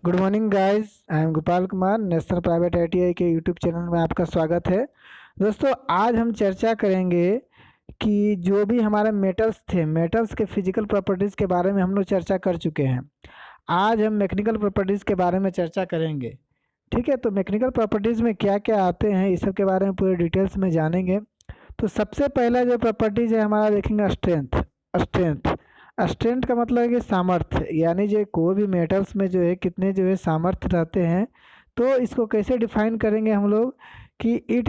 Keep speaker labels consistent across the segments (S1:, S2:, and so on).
S1: Good morning guys. I am Gopal Kumar. National private ITI के YouTube channel में आपका स्वागत है। दोस्तों, आज हम चर्चा करेंगे कि जो भी हमारे मेटल्स थे, मेटल्स के फिजिकल प्रॉपर्टीज़ के बारे में हम लोग चर्चा कर चुके हैं। आज हम मैकेनिकल प्रॉपर्टीज़ के बारे में चर्चा करेंगे। ठीक है, तो मैकेनिकल प्रॉपर्टीज़ में क्या क्या आते हैं इस सब के बारे में पूरे डिटेल्स में जानेंगे। तो सबसे पहला जो प्रॉपर्टीज़ है हमारा, देखेंगे स्ट्रेंथ। स्ट्रेंथ स्ट्रेंथ का मतलब है कि सामर्थ्य, यानी जो कोई भी मेटल्स में जो है कितने जो है सामर्थ्य रहते हैं। तो इसको कैसे डिफाइन करेंगे हम लोग कि it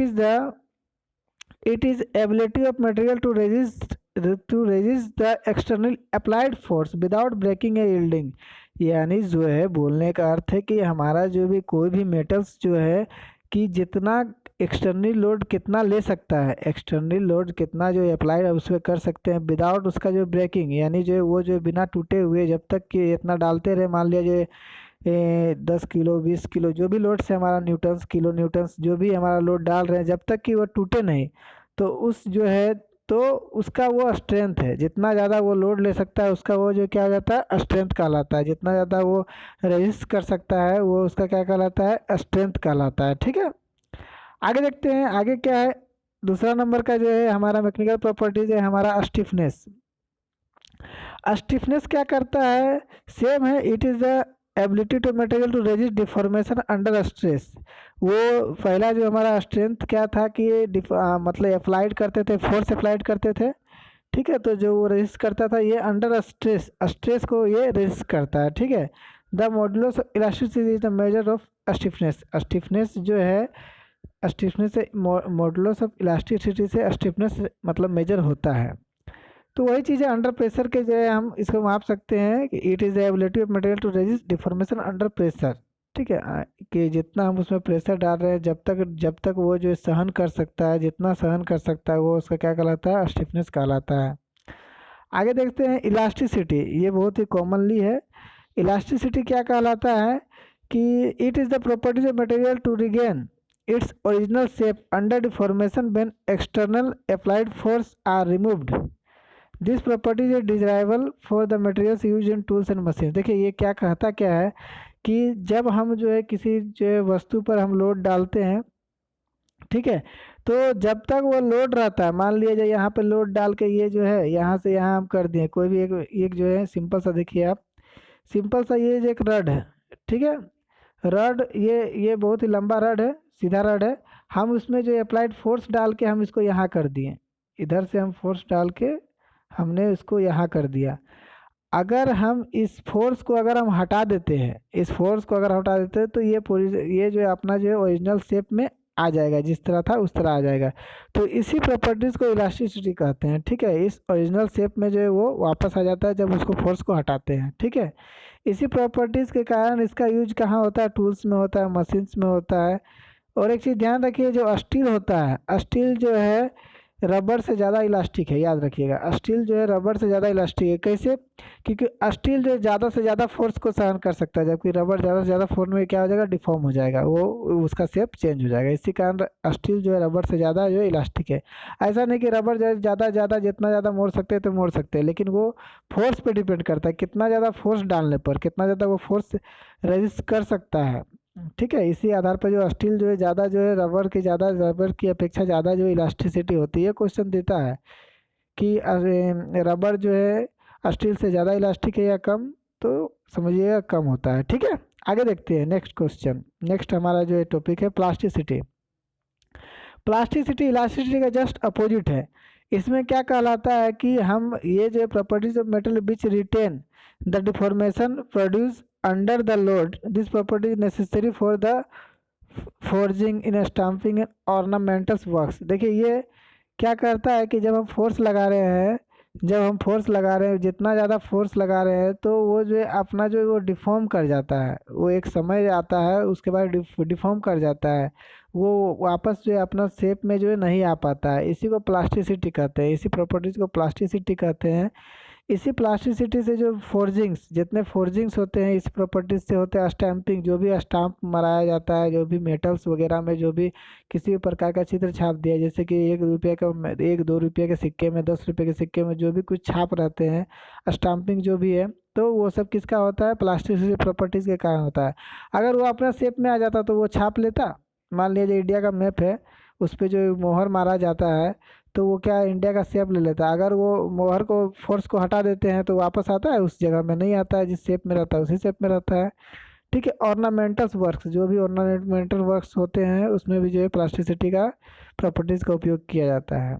S1: is ability of material to resist the external applied force without breaking a yielding. यानी जो है बोलने का अर्थ है कि हमारा जो भी कोई भी मेटल्स जो है कि जितना एक्सटर्नल लोड कितना ले सकता है, एक्सटर्नल लोड कितना जो अप्लाई है उस पर कर सकते हैं विदाउट उसका जो ब्रेकिंग, यानी जो वो जो बिना टूटे हुए जब तक कि इतना डालते रहे, मान लिया जो 10 किलो 20 किलो जो भी लोड से हमारा न्यूटन्स किलो न्यूटन्स जो भी हमारा लोड डाल रहे हैं, जब तक कि वो टूटे नहीं, तो उस जो है तो उसका वो स्ट्रेंथ है। जितना ज़्यादा वो लोड ले सकता है उसका वो जो क्या हो जाता है, स्ट्रेंथ कहलाता है। जितना ज़्यादा वो रेजिस्ट कर सकता है वो उसका क्या कहलाता है, स्ट्रेंथ कहलाता है। ठीक है, आगे देखते हैं आगे क्या है। दूसरा नंबर का जो है हमारा मैकेनिकल प्रॉपर्टीज है हमारा स्टिफनेस। स्टिफनेस क्या करता है, सेम है, it is the ability to material to resist deformation under stress. वो पहला जो हमारा स्ट्रेंथ क्या था कि ये मतलब अप्लाइड करते थे, फोर्स अप्लाइड करते थे। ठीक है, तो जो वो रेजिस्ट करता था ये अंडर स्ट्रेस, स्ट्रेस को ये रेजिस्ट करता है। ठीक है, the modulus of elasticity is the measure of stiffness. Stiffness जो है, स्टिफनेस से मॉडुलस ऑफ इलास्टिसिटी से स्टिफनेस मतलब मेजर होता है। तो वही चीज़ें अंडर प्रेशर के जो है हम इसको माप सकते हैं कि it is the ability of material to resist deformation under pressure. ठीक है, कि जितना हम उसमें प्रेशर डाल रहे हैं जब तक वो जो सहन कर सकता है, जितना सहन कर सकता है वो उसका क्या कहलाता है, स्टिफनेस कहलाता है। आगे देखते हैं इलास्टिसिटी, ये बहुत ही कॉमनली है। इलास्टिसिटी क्या कहलाता है कि it is the properties of material to regain its original shape under deformation when external applied force are removed. This properties is desirable for the materials use in tools and machine. देखिए ये क्या कहता क्या है कि जब हम जो है किसी जो है वस्तु पर हम लोड डालते हैं, ठीक है, तो जब तक वो लोड रहता है, मान लिया जाए यहाँ पे लोड डाल के ये जो है यहाँ से यहाँ हम कर दिए कोई भी एक जो है सिंपल सा, देखिए आप, सिंपल सा ये जो एक रड है। ठीक है, रड ये बहुत ही लंबा रड है, सीधा रड है। हम उसमें जो अप्लाइड फोर्स डाल के हम इसको यहाँ कर दिए, इधर से हम फोर्स डाल के हमने इसको यहाँ कर दिया। अगर हम इस फोर्स को अगर हम हटा देते हैं, इस फोर्स को अगर हटा देते हैं तो ये पूरी ये जो है अपना जो है ओरिजिनल शेप में आ जाएगा, जिस तरह था उस तरह आ जाएगा। तो इसी प्रॉपर्टीज़ को इलास्टिसिटी कहते हैं। ठीक है, इस ओरिजिनल शेप में जो है वो वापस आ जाता है जब उसको फोर्स को हटाते हैं। ठीक है, इसी प्रॉपर्टीज़ के कारण इसका यूज कहाँ होता है, टूल्स में होता है, मशीन्स में होता है। और एक चीज़ ध्यान रखिए, जो स्टील होता है, स्टील जो है रबर से ज़्यादा इलास्टिक है, याद रखिएगा। स्टील जो है रबर से ज़्यादा इलास्टिक है। कैसे? क्योंकि स्टील जो ज़्यादा से ज़्यादा फोर्स को सहन कर सकता है, जबकि रबर ज़्यादा से ज़्यादा फोर्स में क्या हो जाएगा, डिफॉर्म हो जाएगा, वो उसका शेप चेंज हो जाएगा। इसी कारण स्टील जो है रबर से ज़्यादा जो है इलास्टिक है। ऐसा नहीं कि रबर जो है ज़्यादा जितना ज़्यादा मोड़ सकते हैं तो मोड़ सकते हैं, लेकिन वो फोर्स पे डिपेंड करता है, कितना ज़्यादा फोर्स डालने पर कितना ज़्यादा वो फोर्स रेजिस्ट कर सकता है। ठीक है, इसी आधार पर जो स्टील जो है ज़्यादा जो है रबर की अपेक्षा ज़्यादा जो इलास्टिसिटी होती है। क्वेश्चन देता है कि रबर जो है स्टील से ज़्यादा इलास्टिक है या कम, तो समझिएगा कम होता है। ठीक है, आगे देखते हैं नेक्स्ट क्वेश्चन। नेक्स्ट हमारा जो है टॉपिक है प्लास्टिसिटी। प्लास्टिसिटी इलास्टिसिटी का जस्ट अपोजिट है। इसमें क्या कहलाता है कि हम ये जो properties of metal which retain the deformation produce under the load, this property is necessary for the forging in stamping and ornamentals works. देखिए ये क्या करता है कि जब हम फोर्स लगा रहे हैं, जितना ज़्यादा फोर्स लगा रहे हैं तो वो जो है अपना जो है वो डिफॉर्म कर जाता है। वो एक समय आता है उसके बाद डिफॉर्म कर जाता है, वो वापस जो है अपना शेप में जो है नहीं आ पाता है। इसी को प्लास्टिसिटी कहते हैं, इसी प्रॉपर्टीज़ को प्लास्टिसिटी कहते हैं। इसी प्लास्टिसिटी से जो फोर्जिंग्स, जितने फोर्जिंग्स होते हैं इस प्रॉपर्टीज से होते हैं। स्टैंपिंग, जो भी स्टाम्प मराया जाता है, जो भी मेटल्स वगैरह में जो भी किसी भी प्रकार का चित्र छाप दिया, जैसे कि 1 रुपये का, 1-2 रुपये के सिक्के में, 10 रुपये के सिक्के में जो भी कुछ छाप रहते हैं, स्टाम्पिंग जो भी है, तो वो सब किसका होता है? प्लास्टिसिटी प्रॉपर्टीज के कारण होता है। अगर वो अपना शेप में आ जाता तो वो छाप लेता। मान लीजिए इंडिया का मैप है, उस पर जो मोहर मारा जाता है तो वो क्या इंडिया का शेप ले लेता है। अगर वो मोहर को, फोर्स को हटा देते हैं तो वापस आता है उस जगह में? नहीं आता है। जिस शेप में रहता है उसी शेप में रहता है। ठीक है। ऑर्नामेंटल्स वर्क्स, जो भी ऑर्नामेंटल वर्क्स होते हैं उसमें भी जो है प्लास्टिसिटी का प्रॉपर्टीज का उपयोग किया जाता है।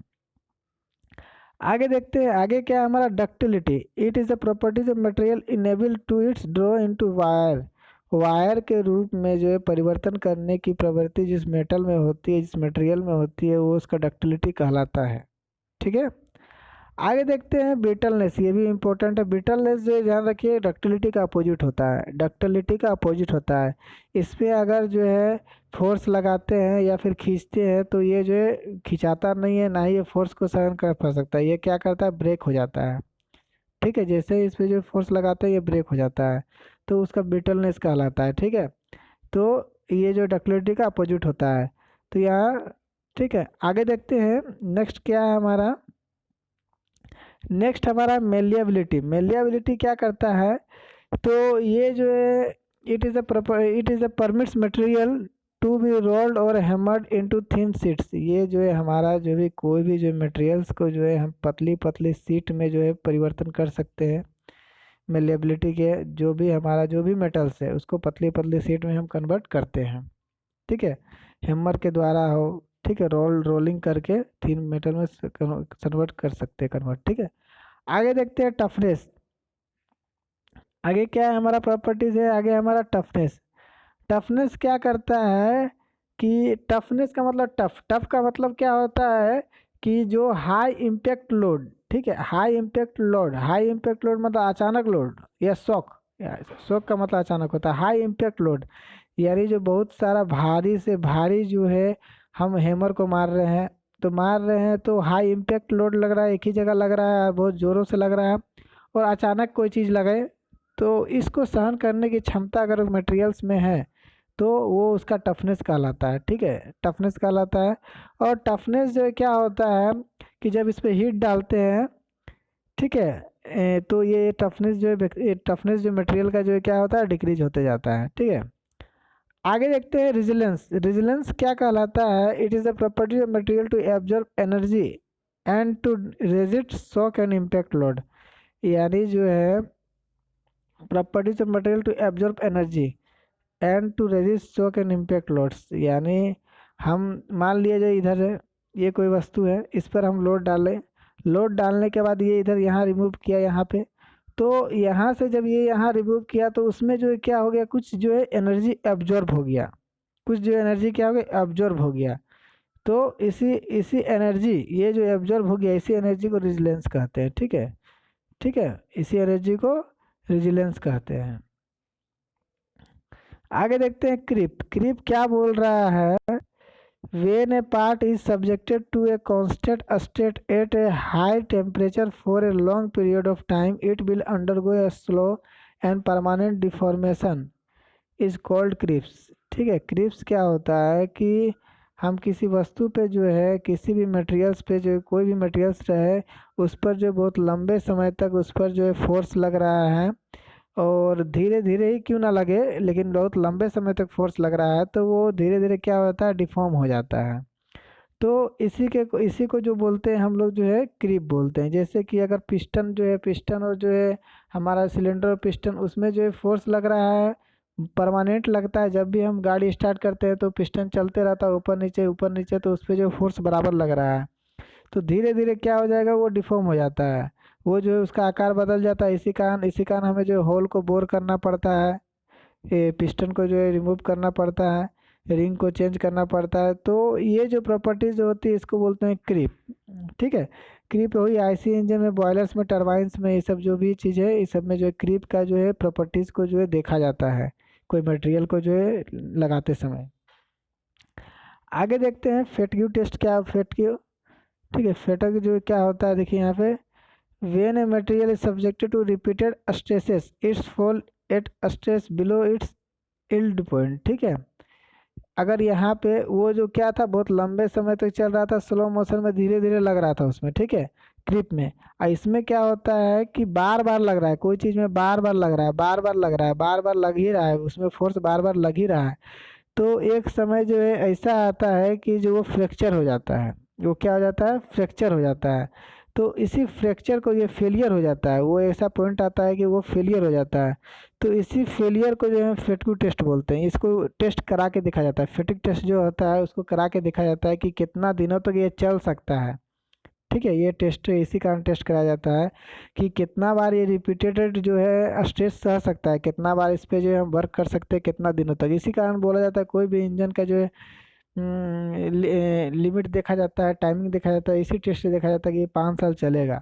S1: आगे देखते हैं, आगे क्या है हमारा? Ductility. It is the properties of material enable to its draw into wire. Wire के रूप में जो है परिवर्तन करने की प्रवृत्ति जिस मेटल में होती है, जिस मटेरियल में होती है, वो उसका डक्टिलिटी कहलाता है। ठीक है। आगे देखते हैं ब्रिटलनेस। ये भी इंपॉर्टेंट है। ब्रिटलनेस जो है, ध्यान रखिए, डक्टिलिटी का अपोजिट होता है। डक्टिलिटी का अपोजिट होता है। इस पे अगर जो है फोर्स लगाते हैं या फिर खींचते हैं तो ये जो है खिंचाता नहीं है, ना ही ये फोर्स को सहन कर पा सकता है। ये क्या करता है? ब्रेक हो जाता है। ठीक है। जैसे ही इस पे जो फोर्स लगाते हैं ये ब्रेक हो जाता है, तो उसका ब्रिटलनेस कहलाता है। ठीक है। तो ये जो डक्टिलिटी का अपोजिट होता है। तो यहाँ, ठीक है, आगे देखते हैं नेक्स्ट क्या है हमारा। नेक्स्ट हमारा मेलिएबिलिटी। मेलिएबिलिटी क्या करता है? तो ये जो है, it is a permits material to be rolled और हैमर्ड इनटू थिन शीट्स। ये जो है हमारा जो भी कोई भी जो मटेरियल्स को जो है हम पतली पतली शीट में जो है परिवर्तन कर सकते हैं। मेलिएबिलिटी के जो भी हमारा जो भी मेटल्स है उसको पतली पतली शीट में हम कन्वर्ट करते हैं। ठीक है। हैमर के द्वारा हो, ठीक है, रोलिंग करके थिन मेटल में कन्वर्ट कर सकते हैं, कन्वर्ट। ठीक है। आगे देखते हैं टफनेस। आगे क्या है हमारा प्रॉपर्टीज है? आगे हमारा टफनेस। टफनेस क्या करता है कि टफनेस का मतलब टफ का मतलब क्या होता है कि जो हाई इम्पैक्ट लोड, ठीक है, high impact load, high impact load मतलब अचानक लोड या शॉक। शॉक का मतलब अचानक होता है। हाई इम्पैक्ट लोड यानी जो बहुत सारा भारी से भारी जो है हम हैमर को मार रहे हैं, तो मार रहे हैं तो हाई इम्पैक्ट लोड लग रहा है, एक ही जगह लग रहा है, बहुत ज़ोरों से लग रहा है, और अचानक कोई चीज़ लगे तो इसको सहन करने की क्षमता अगर मटेरियल्स में है तो वो उसका टफनेस कहलाता है। ठीक है। टफनेस कहलाता है। और टफनेस जो है क्या होता है कि जब इस पे हीट डालते हैं, ठीक है, तो ये टफनेस जो है, टफनेस जो मटेरियल का जो है क्या होता है? डिक्रीज होते जाता है। ठीक है। आगे देखते हैं रेजिलेंस। रेजिलेंस क्या कहलाता है? It is the property of material to absorb energy and to resist shock and impact load. यानी जो है properties of material to absorb energy and to resist shock and impact loads. यानी हम मान लिए जो इधर है, ये कोई वस्तु है, इस पर हम लोड डालें, लोड डालने के बाद ये इधर यहाँ रिमूव किया यहाँ पे, तो यहाँ से जब ये यहाँ रिमूव किया तो उसमें जो है क्या हो गया? कुछ जो है एनर्जी एब्जॉर्ब हो गया। कुछ जो एनर्जी क्या हो गया? एब्जॉर्ब हो गया। तो इसी इसी एनर्जी, ये जो एब्जॉर्ब हो गया, इसी एनर्जी को रेजिलेंस कहते हैं। ठीक है। ठीक है। इसी एनर्जी को रेजिलेंस कहते हैं। आगे देखते हैं क्रीप। क्रीप क्या बोल रहा है? When a part is subjected to a constant state at a high temperature for a long period of time, it will undergo a slow and permanent deformation is called creeps। ठीक है। Creeps क्या होता है कि हम किसी वस्तु पे जो है, किसी भी मटेरियल्स पे जो कोई भी मटेरियल्स रहे, उस पर जो बहुत लंबे समय तक उस पर जो है फोर्स लग रहा है, और धीरे धीरे ही क्यों ना लगे लेकिन बहुत लंबे समय तक फोर्स लग रहा है, तो वो धीरे धीरे क्या होता है? डिफॉर्म हो जाता है। तो इसी को जो बोलते हैं हम लोग जो है क्रीप बोलते हैं। जैसे कि अगर पिस्टन जो है, पिस्टन और जो है हमारा सिलेंडर और पिस्टन, उसमें जो है फोर्स लग रहा है, परमानेंट लगता है। जब भी हम गाड़ी स्टार्ट करते हैं तो पिस्टन चलते रहता है ऊपर नीचे, तो उस पर जो फोर्स बराबर लग रहा है, तो धीरे धीरे क्या हो जाएगा? वो डिफॉर्म हो जाता है, वो जो है उसका आकार बदल जाता है। इसी कारण हमें जो होल को बोर करना पड़ता है, ये पिस्टन को जो है रिमूव करना पड़ता है, रिंग को चेंज करना पड़ता है। तो ये जो प्रॉपर्टीज होती है इसको बोलते हैं क्रीप। ठीक है। क्रीप वही आईसी इंजन में, बॉयलर्स में, टरबाइंस में, ये सब जो भी चीज़ है, इस सब में जो है क्रीप का जो है प्रॉपर्टीज को जो है देखा जाता है कोई मटेरियल को जो है लगाते समय। आगे देखते हैं फेटग्यू टेस्ट। क्या फेटग्यू? ठीक है। फेटक जो क्या होता है देखिए यहाँ पे, when a material is subjected to repeated stresses its fall at stress below its yield point. ठीक है, अगर यहाँ पे वो जो क्या था, बहुत लंबे समय तक चल रहा था, स्लो मोशन में धीरे धीरे लग रहा था उसमें, ठीक है, ग्रिप में। और इसमें क्या होता है कि बार बार लग रहा है, कोई चीज़ में बार बार लग रहा है, बार बार लग रहा है, बार बार लग ही रहा है, उसमें फोर्स बार बार लग ही रहा है। तो एक समय जो है ऐसा आता है कि जो वो फ्रैक्चर हो जाता है, वो क्या हो जाता है, फ्रैक्चर हो जाता है। तो इसी फ्रैक्चर को ये फेलियर हो जाता है, वो ऐसा पॉइंट आता है कि वो फेलियर हो जाता है। तो इसी फेलियर को जो है फेटिग टेस्ट बोलते हैं। इसको टेस्ट करा के देखा जाता है, फेटिग टेस्ट जो होता है उसको करा के देखा जाता है कि कितना दिनों तक ये चल सकता है। ठीक है, ये टेस्ट इसी कारण टेस्ट कराया जाता है कि कितना बार ये रिपीटेड जो है स्ट्रेस सह सकता है, कितना बार इस पे जो है हम वर्क कर सकते हैं, कितना दिनों तक। इसी कारण बोला जाता है कोई भी इंजन का जो है लिमिट देखा जाता है, टाइमिंग देखा जाता है, इसी टेस्ट से देखा जाता है कि ये 5 साल चलेगा।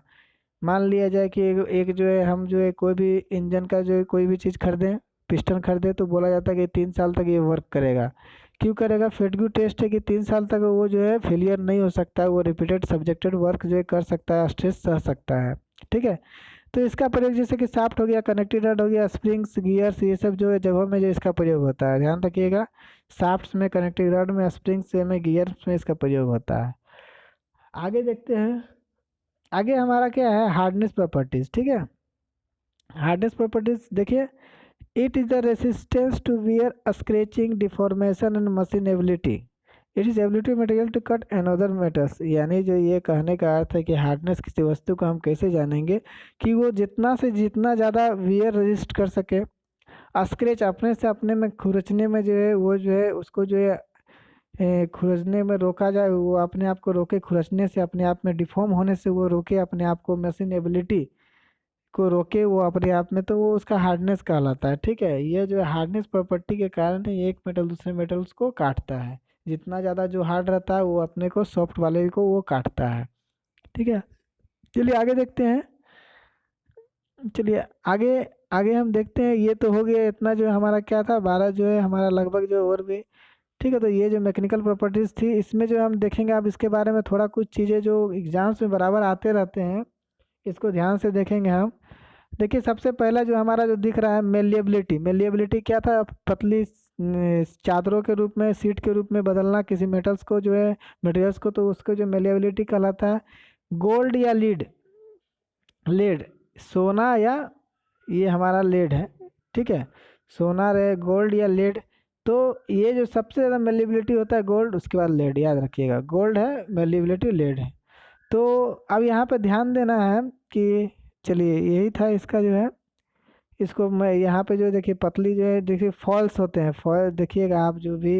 S1: मान लिया जाए कि एक जो है हम जो है कोई भी इंजन का जो है कोई भी चीज़ खरीदें, पिस्टन खरीदें, तो बोला जाता है कि 3 साल तक ये वर्क करेगा। क्यों करेगा, फेटिग टेस्ट है कि 3 साल तक वो जो है फेलियर नहीं हो सकता है, वो रिपीटेड सब्जेक्टेड वर्क जो है कर सकता है, स्ट्रेस सह सकता है। ठीक है, तो इसका प्रयोग जैसे कि शाफ्ट हो गया, कनेक्टिंग रड हो गया, स्प्रिंग्स, गियर्स, ये सब जो है जगहों में जो इसका प्रयोग होता है, ध्यान रखिएगा। शाफ्ट्स में, कनेक्टिंग रड में, स्प्रिंग्स में, गियर्स में इसका प्रयोग होता है। आगे देखते हैं, आगे हमारा क्या है, हार्डनेस प्रॉपर्टीज। ठीक है, हार्डनेस प्रॉपर्टीज देखिए, it is the resistance to wear, scratching, deformation and machinability. It is ability material to cut another metals. यानी जो ये कहने का अर्थ है कि हार्डनेस किसी वस्तु को हम कैसे जानेंगे कि वो जितना से जितना ज़्यादा वियर रेजिस्ट कर सके, स्क्रैच अपने से अपने में खुरचने में जो है वो जो है उसको जो है खुरचने में रोका जाए, वो अपने आप को रोके खुरचने से, अपने आप में डिफॉर्म होने से वो रोके अपने आप को, मशीन एबिलिटी को रोके वो अपने आप में, तो वो उसका हार्डनेस कहलाता है। ठीक है, ये जो हार्डनेस प्रॉपर्टी के कारण ही एक मेटल दूसरे मेटल्स को काटता है। जितना ज़्यादा जो हार्ड रहता है वो अपने को सॉफ्ट वाले को वो काटता है। ठीक है, चलिए आगे देखते हैं। चलिए आगे, आगे हम देखते हैं। ये तो हो गया इतना जो हमारा क्या था, 12 जो है हमारा लगभग जो और भी। ठीक है, तो ये जो मैकेनिकल प्रॉपर्टीज़ थी, इसमें जो हम देखेंगे अब इसके बारे में थोड़ा कुछ चीज़ें जो एग्जाम्स में बराबर आते रहते हैं, इसको ध्यान से देखेंगे हम। देखिए सबसे पहला जो हमारा जो दिख रहा है, मेलिएबिलिटी। मेलिएबिलिटी क्या था, पतली चादरों के रूप में, सीट के रूप में बदलना किसी मेटल्स को जो है, मटेरियल्स को, तो उसको जो मेलिएबिलिटी कहलाता है। गोल्ड या लीड, लेड, सोना या ये हमारा लेड है। ठीक है, सोना रहे, गोल्ड या लेड। तो ये जो सबसे ज़्यादा मेलिबिलिटी होता है गोल्ड, उसके बाद लेड, याद रखिएगा, गोल्ड है, मेलिबिलिटी लेड है। तो अब यहाँ पे ध्यान देना है कि, चलिए यही था इसका जो है, इसको मैं यहाँ पे जो देखिए पतली जो है, देखिए फॉल्स होते हैं, फॉल देखिएगा आप जो भी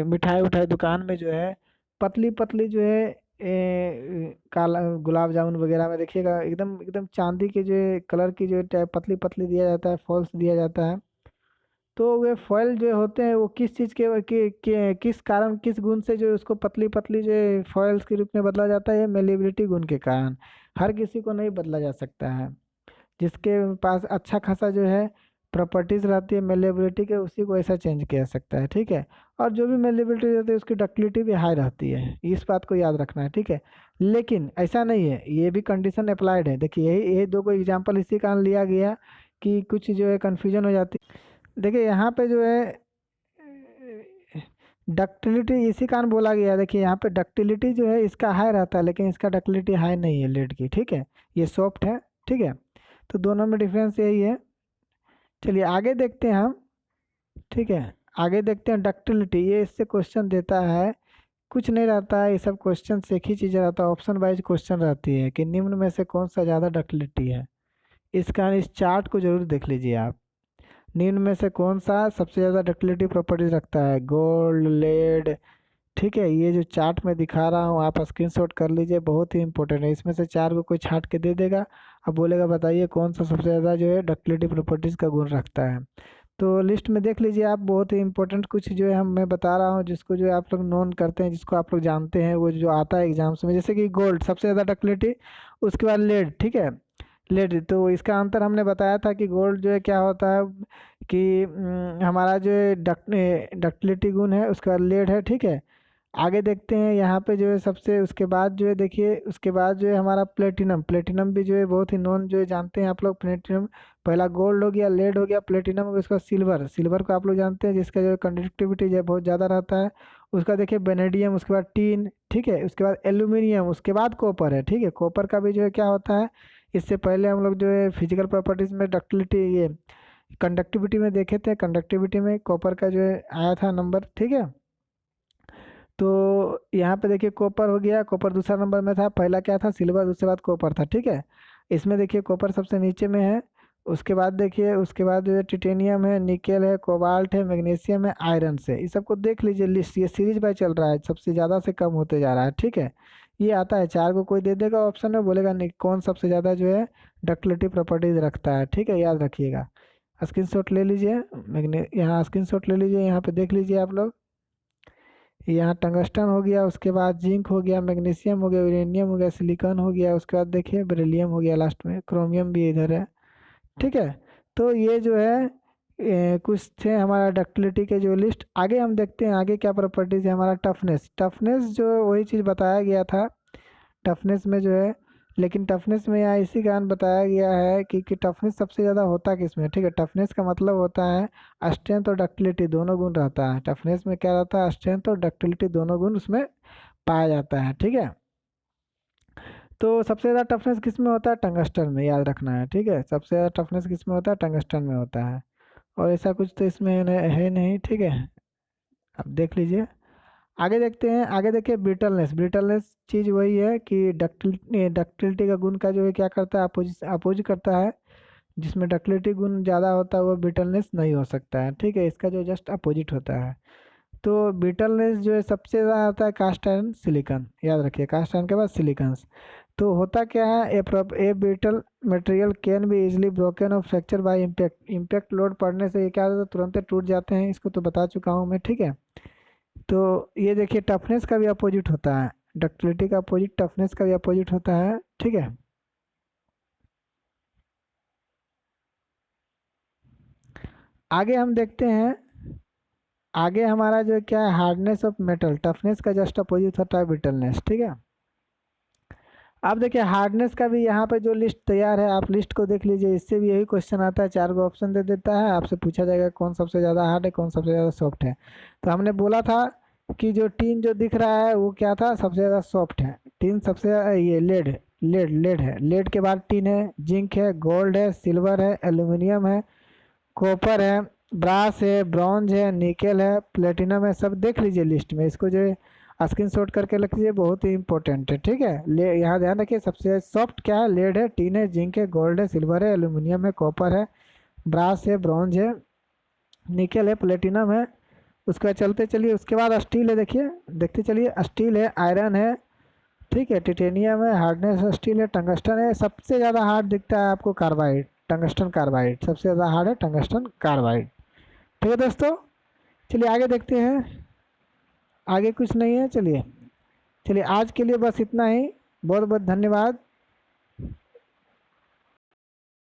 S1: मिठाई उठाई दुकान में जो है पतली पतली जो है काला गुलाब जामुन वगैरह में देखिएगा एकदम एकदम चांदी के जो है कलर की जो है पतली पतली दिया जाता है, फॉल्स दिया जाता है। तो वे फॉयल जो होते हैं वो किस चीज़ किस कारण, किस गुण से जो उसको पतली पतली जो है फॉयल्स के रूप में बदला जाता है, मेलिबिलिटी गुण के कारण। हर किसी को नहीं बदला जा सकता है, जिसके पास अच्छा खासा जो है प्रॉपर्टीज रहती है मेलेबिलिटी के, उसी को ऐसा चेंज किया जा सकता है। ठीक है, और जो भी मेलेबिलिटी रहती है उसकी डक्टिलिटी भी हाई रहती है, इस बात को याद रखना है। ठीक है, लेकिन ऐसा नहीं है, ये भी कंडीशन अप्लाइड है। देखिए यही दो को एग्जाम्पल इसी कारण लिया गया कि कुछ जो है कन्फ्यूजन हो जाती है। देखिए यहाँ पे जो है डक्टिलिटी इसी कारण बोला गया, देखिए यहाँ पे डक्टिलिटी जो है इसका हाई रहता है, लेकिन इसका डक्टिलिटी हाई नहीं है लेड की। ठीक है, ये सॉफ्ट है। ठीक है, तो दोनों में डिफरेंस यही है। चलिए आगे देखते हैं हम। ठीक है, आगे देखते हैं डक्टिलिटी। ये इससे क्वेश्चन देता है, कुछ नहीं रहता है, ये सब क्वेश्चन से एक ही चीज़ रहता है, ऑप्शन वाइज क्वेश्चन रहती है कि निम्न में से कौन सा ज़्यादा डक्टिलिटी है। इसका इस चार्ट को जरूर देख लीजिए आप। निम्न में से कौन सा सबसे ज़्यादा डक्टिलिटी प्रॉपर्टीज रखता है, गोल्ड, लेड। ठीक है, ये जो चार्ट में दिखा रहा हूँ आप स्क्रीनशॉट कर लीजिए, बहुत ही इंपॉर्टेंट है। इसमें से 4 को कोई छाट के दे देगा, अब बोलेगा बताइए कौन सा सबसे ज़्यादा जो है डक्टिलिटी प्रॉपर्टीज़ का गुण रखता है। तो लिस्ट में देख लीजिए आप, बहुत ही इंपॉर्टेंट कुछ जो है हम मैं बता रहा हूँ, जिसको जो है आप लोग नोन करते हैं, जिसको आप लोग जानते हैं, वो जो आता है एग्जाम्स में। जैसे कि गोल्ड सबसे ज़्यादा डक्टिलिटी, उसके बाद लेड। ठीक है, लेड, तो इसका अंतर हमने बताया था कि गोल्ड जो है क्या होता है कि हमारा जो है डक्टिलिटी गुण है, उसके बाद लेड है। ठीक है, आगे देखते हैं यहाँ पे जो है सबसे, उसके बाद जो है देखिए, उसके बाद जो है हमारा प्लेटिनम। प्लेटिनम भी जो है बहुत ही नॉन, जो है जानते हैं आप लोग। प्लेटिनम पहला गोल्ड हो गया, लेड हो गया, प्लेटिनम हो गया, उसका सिल्वर। सिल्वर को आप लोग जानते हैं, जिसका जो कंडक्टिविटी जो है बहुत ज़्यादा रहता है। उसका देखिए बेनेडियम, उसके बाद टीन, ठीक है, उसके बाद एल्यूमिनियम, उसके बाद कॉपर है, ठीक है। कॉपर का भी जो है क्या होता है, इससे पहले हम लोग जो है फिजिकल प्रॉपर्टीज में डक्टिलिटी, ये कंडक्टिविटी में देखे थे। कंडक्टिविटी में कॉपर का जो है आया था नंबर, ठीक है। तो यहाँ पे देखिए कॉपर हो गया, कॉपर दूसरा नंबर में था। पहला क्या था, सिल्वर, उसके बाद कॉपर था, ठीक है। इसमें देखिए कॉपर सबसे नीचे में है। उसके बाद देखिए, उसके बाद जो है टिटेनियम है, निकेल है, कोबाल्ट है, मैग्नीशियम है, आयरन है। इस सबको देख लीजिए लिस्ट, ये सीरीज बाय चल रहा है, सबसे ज़्यादा से कम होते जा रहा है, ठीक है। ये आता है चार को, कोई दे देगा ऑप्शन में, बोलेगा नहीं कौन सबसे ज़्यादा जो है डक्टिलिटी प्रॉपर्टीज रखता है, ठीक है, याद रखिएगा। स्क्रीनशॉट ले लीजिए, मैग्ने यहाँ स्क्रीनशॉट ले लीजिए, यहाँ पे देख लीजिए आप लोग। यहाँ टंगस्टन हो गया, उसके बाद जिंक हो गया, मैग्नीशियम हो गया, यूरेनियम हो गया, सिलिकॉन हो गया, उसके बाद देखिए बेरिलियम हो गया लास्ट में, क्रोमियम भी इधर है, ठीक है। तो ये जो है कुछ थे हमारा डक्टिलिटी के जो लिस्ट। आगे हम देखते हैं आगे क्या प्रॉपर्टीज है हमारा। टफनेस, टफनेस जो वही चीज़ बताया गया था टफनेस में जो है, लेकिन टफनेस में यहाँ इसी कारण बताया गया है कि टफनेस सबसे ज़्यादा होता किस में, ठीक है। टफनेस का मतलब होता है स्ट्रेंथ और डक्टिलिटी दोनों गुण रहता है। टफनेस में क्या रहता है, स्ट्रेंथ और डक्टिलिटी दोनों गुण उसमें पाया जाता है, ठीक है। तो सबसे ज़्यादा टफनेस किस में होता है, टंगस्टन में, याद रखना है, ठीक है। सबसे ज़्यादा टफनेस किस में होता है, टंगस्टन में होता है। और ऐसा कुछ तो इसमें है नहीं, ठीक है। अब देख लीजिए, आगे देखते हैं। आगे देखिए ब्रिटलनेस। ब्रिटलनेस चीज़ वही है कि डक्टिलिटी का गुण का जो है क्या करता है, अपोज करता है। जिसमें डक्टिलिटी गुण ज़्यादा होता है वो ब्रिटलनेस नहीं हो सकता है, ठीक है। इसका जो जस्ट अपोजिट होता है। तो ब्रिटलनेस जो है सबसे ज़्यादा आता है कास्ट आयरन सिलिकॉन, याद रखिए, कास्ट आयरन के बाद सिलिकॉन्स। तो होता क्या है, a brittle material can be easily broken और fracture by impact. Impact load पड़ने से ये क्या होता है, तुरंत टूट जाते हैं, इसको तो बता चुका हूँ मैं, ठीक है। तो ये देखिए टफनेस का भी अपोजिट होता है, डक्टिलिटी का अपोजिट टफनेस का भी अपोजिट होता है, ठीक है। आगे हम देखते हैं, आगे हमारा जो क्या है हार्डनेस ऑफ मेटल। टफनेस का जस्ट अपोजिट होता है ब्रिटलनेस, ठीक है। अब देखिए हार्डनेस का भी यहाँ पे जो लिस्ट तैयार है, आप लिस्ट को देख लीजिए। इससे भी यही क्वेश्चन आता है, चार को ऑप्शन दे देता है, आपसे पूछा जाएगा कौन सबसे ज़्यादा हार्ड है, कौन सबसे ज़्यादा सॉफ्ट है। तो हमने बोला था कि जो टीन जो दिख रहा है वो क्या था, सबसे ज़्यादा सॉफ्ट है। टीन सबसे ये लेड है, लेड के बाद टीन है, जिंक है, गोल्ड है, सिल्वर है, एल्यूमिनियम है, कॉपर है, ब्रास है, ब्रॉन्ज है, निकेल है, प्लेटिनम है। सब देख लीजिए लिस्ट में, इसको जो है स्क्रीन शॉट करके लिख लीजिए, बहुत ही इंपॉर्टेंट है, ठीक है। ले यहाँ ध्यान रखिए, सबसे सॉफ्ट क्या है, लेड है, टीन है, जिंक है, गोल्ड है, सिल्वर है, एल्यूमिनियम है, कॉपर है, ब्रास है, ब्रॉन्ज है, निकेल है, प्लेटिनम है। उसके बाद चलते चलिए, उसके बाद स्टील है, देखिए देखते चलिए, स्टील है, आयरन है, ठीक है, टिटेनियम है, हार्डनेस स्टील है, टंगस्टन है। सबसे ज़्यादा हार्ड दिखता है आपको कार्बाइड, टंगस्टन कार्बाइड सबसे ज़्यादा हार्ड है, टंगस्टन कार्बाइड, ठीक है दोस्तों। चलिए आगे देखते हैं, आगे कुछ नहीं है। चलिए चलिए आज के लिए बस इतना ही। बहुत बहुत धन्यवाद।